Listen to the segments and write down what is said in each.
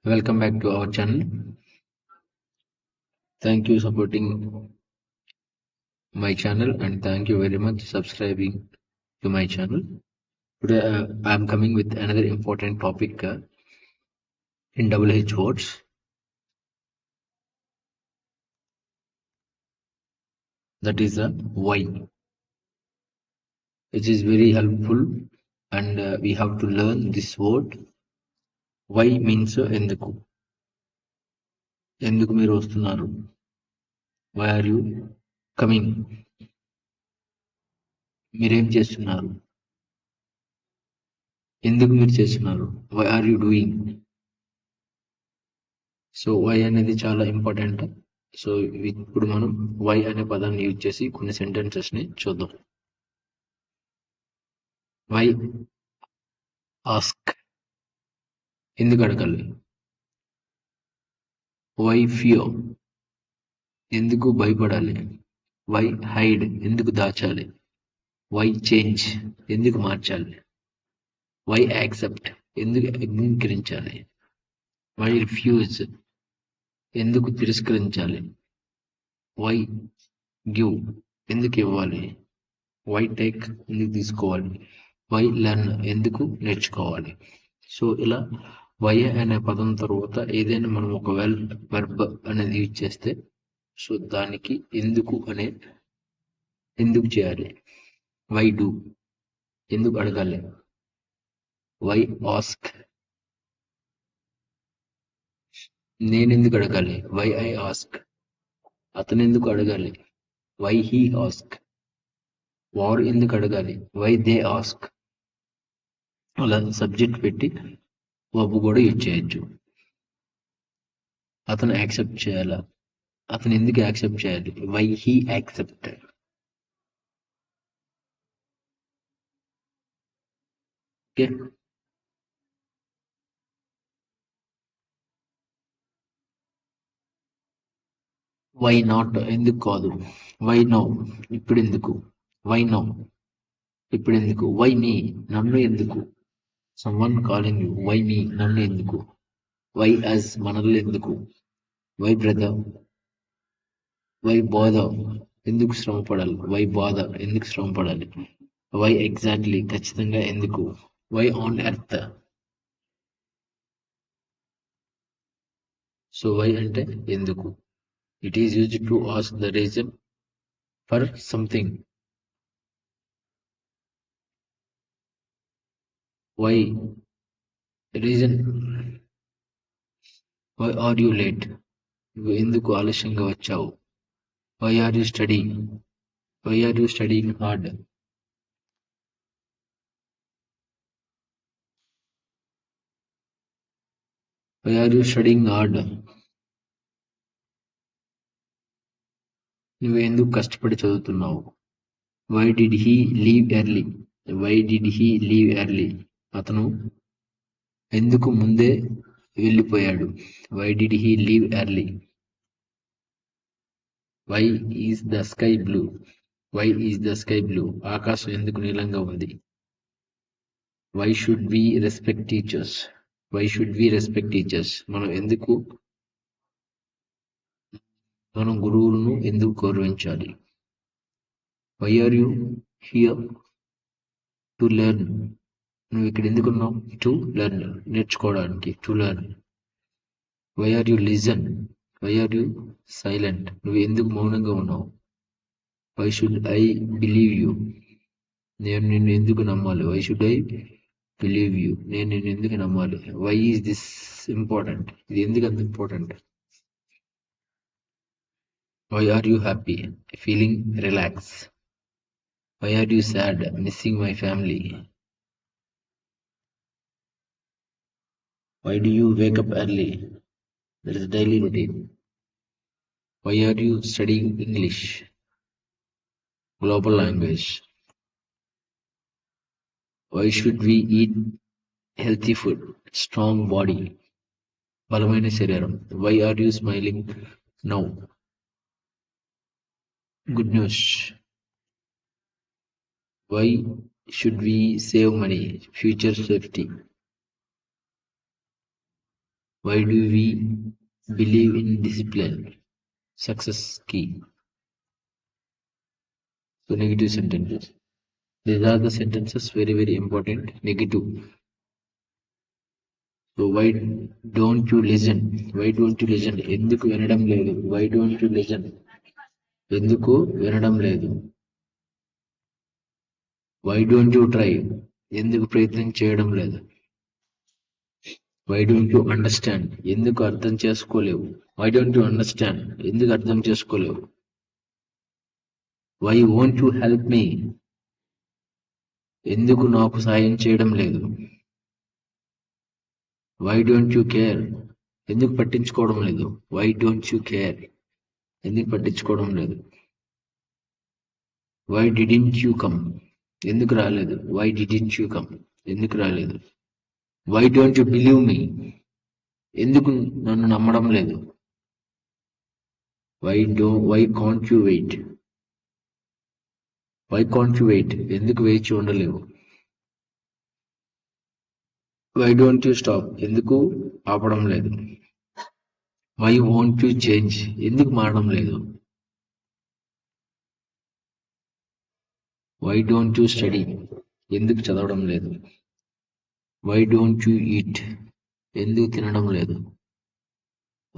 Welcome back to our channel. Thank you supporting my channel and thank you very much subscribing to my channel. Today I am coming with another important topic in double H words, that is why, which is very helpful, and we have to learn this word. Why means ఎందుకు. ఎందుకు మీరు వస్తున్నారు? Why are you coming? మీరేం చేస్తున్నారు? ఎందుకు మీరు చేస్తున్నారు? Why are you doing? So why అనేది చాలా ఇంపార్టెంట్. సో ఇప్పుడు మనం వై అనే పదాన్ని యూజ్ చేసి కొన్ని సెంటెన్సెస్ ని చూద్దాం. వై ఆస్క్, ఎందుకు అడగాలి. వై ఫియర్, ఎందుకు భయపడాలి. వై హైడ్, ఎందుకు దాచాలి. వై చేంజ్, ఎందుకు మార్చాలి. వై యాక్సెప్ట్, ఎందుకు అంగీకరించాలి. వై రిఫ్యూజ్, ఎందుకు తిరస్కరించాలి. వై గివ్, ఎందుకు ఇవ్వాలి. వై టేక్, ఎందుకు తీసుకోవాలి. వై లెర్న్, ఎందుకు నేర్చుకోవాలి. సో ఇలా వై అనే పదం తర్వాత ఏదైనా మనం ఒక వెర్బ్ అనేది యూజ్ చేస్తే సో దానికి ఎందుకు అనే ఎందుకు చేయాలి. వై డూ, ఎందుకు అడగాలి. వై ఆస్క్, నేనెందుకు అడగాలి. వై ఐ ఆస్క్, అతను ఎందుకు అడగాలి. వై హీ ఆస్క్, వారు ఎందుకు అడగాలి. Why they ask. అలా సబ్జెక్ట్ పెట్టి వర్బ్ కూడా యూజ్ చేయొచ్చు. అతను యాక్సెప్ట్ చేయాలా, అతను ఎందుకు యాక్సెప్ట్ చేయాలి. Why he accept. Okay, why not, ఎందుకు కాదు. వై నో, ఇప్పుడు ఎందుకు. వై నో, ఇప్పుడు ఎందుకు. వై మీ, నన్ను ఎందుకు. Someone calling you, why me, నన్ను ఎందుకు. వై అస్, మనల్ని ఎందుకు. వై బ్రదర్, వై బాధ, ఎందుకు శ్రమ పడాలి. వై బాధ, ఎందుకు శ్రమ పడాలి. వై ఎగ్జాక్ట్లీ, ఖచ్చితంగా ఎందుకు. Why on earth. So why అంటే ఎందుకు. It is used to ask the reason for something. Why reason. Why are you late, నువ్వు ఎందుకు ఆలస్యంగా వచ్చావు. Why are you studying, why are you studying hard. Why are you studying hard, నువ్వు ఎందుకు కష్టపడి చదువుతున్నావు. Why did he leave early, why did he leave early, అతను ఎందుకు ముందే వెళ్ళిపోయాడు. Why did he leave early. Why is the sky blue, why is the sky blue, ఆకాశం ఎందుకు నీలంగా ఉంది. Why should we respect teachers, why should we respect teachers, మనం గురువులను ఎందుకు గౌరవించాలి. Why are you here to learn, నువ్వు ఇక్కడ ఎందుకున్నావు. టు లెర్న్, నేర్చుకోవడానికి. To learn. Why are you listen, why are you silent, నువ్వు ఎందుకు మౌనంగా ఉన్నావు. Why should I believe you, నేను నిన్ను ఎందుకు నమ్మాలి. Why should I believe you, నేను నిన్ను ఎందుకు నమ్మాలి. వై ఈజ్ దిస్ ఇంపార్టెంట్, ఇది ఎందుకు అంత important. Why are you happy, feeling relax. Why are you sad, missing my family. Why do you wake up early, that is daily routine. Why are you studying English, global language. Why should we eat healthy food, strong body, బలమైన శరీరం. Why are you smiling now, good news. Why should we save money, future safety. Why do we believe in discipline? Success key. So negative sentences. These are the sentences very important. Negative. So why don't you listen? Why don't you listen? ఎందుకు వినడం లేదు? Why don't you listen? ఎందుకు వినడం లేదు? Why don't you try? ఎందుకు ప్రయత్నం చేయడం లేదు? Why don't you understand? ఎందుకు అర్థం చేసుకోలేవు? Why don't you understand? ఎందుకు అర్థం చేసుకోలేవు? Why won't you help me? ఎందుకు నాకు సాయం చేయడం లేదు? Why don't you care? ఎందుకు పట్టించుకోవడం లేదు? Why don't you care? ఎందుకు పట్టించుకోవడం లేదు? Why didn't you come? ఎందుకు రాలేదు? Why didn't you come? ఎందుకు రాలేదు? Why don't you believe me? ఎందుకు నన్ను నమ్మడం లేదు? Why can't you wait? Why can't you wait? ఎందుకు వేచి ఉండలేవు? Why don't you stop? ఎందుకు ఆపడం లేదు? Why won't you change? ఎందుకు మారడం లేదు? Why don't you study? ఎందుకు చదవడం లేదు? Why don't you eat? ఎందుకు తినడం లేదు?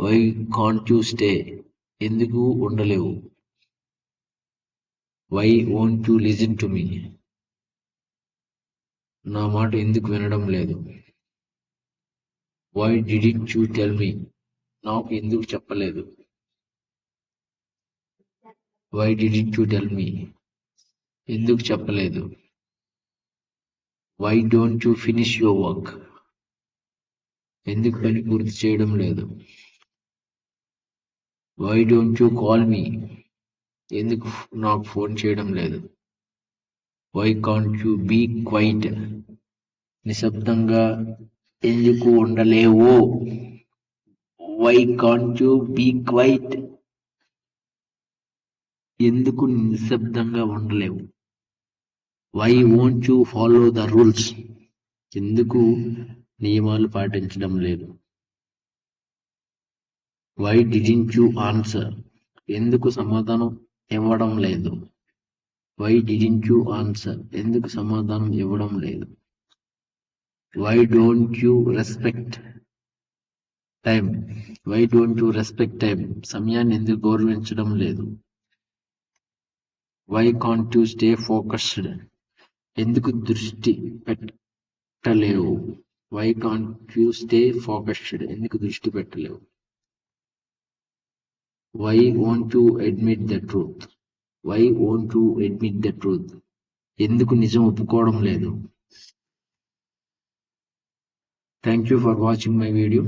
Why can't you stay? ఎందుకు ఉండలేవు? Why won't you listen to me? నా మాట ఎందుకు వినడం లేదు? Why didn't you tell me? నాకు ఎందుకు చెప్పలేదు? Why didn't you tell me? ఎందుకు చెప్పలేదు? Why don't you finish your work? ఎందుకు పని పూర్తి చేయడం లేదు? Why don't you call me? ఎందుకు నాకు ఫోన్ చేయడం లేదు? Why can't you be quiet? నిశ్శబ్దంగా ఎందుకు ఉండలేవు? Why can't you be quiet? ఎందుకు నిశ్శబ్దంగా ఉండలేవు? Why won't you follow the rules? ఎందుకు నియమాలు పాటించడం లేదు? Why didn't you answer? ఎందుకు సమాధానం ఇవ్వడం లేదు? Why didn't you answer? ఎందుకు సమాధానం ఇవ్వడం లేదు? Why don't you respect time? Why don't you respect time? సమయాన్ని ఎందుకు గౌరవించడం లేదు? Why can't you stay focused? ఎందుకు దృష్టి పెట్టలేవు? Why can't you stay focused? ఎందుకు దృష్టి పెట్టలేవు? Why won't you admit the truth? Why won't you admit the truth? ఎందుకు నిజం ఒప్పుకోవడం లేదు? Thank you for watching my video.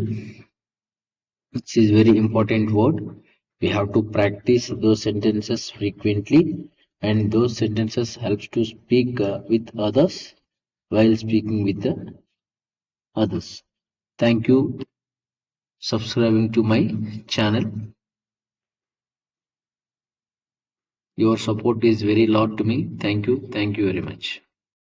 This is very important word. We have to practice those sentences frequently, and those sentences helps to speak with others while speaking with the others. Thank you subscribing to my channel. Your support is very lot to me. Thank you very much.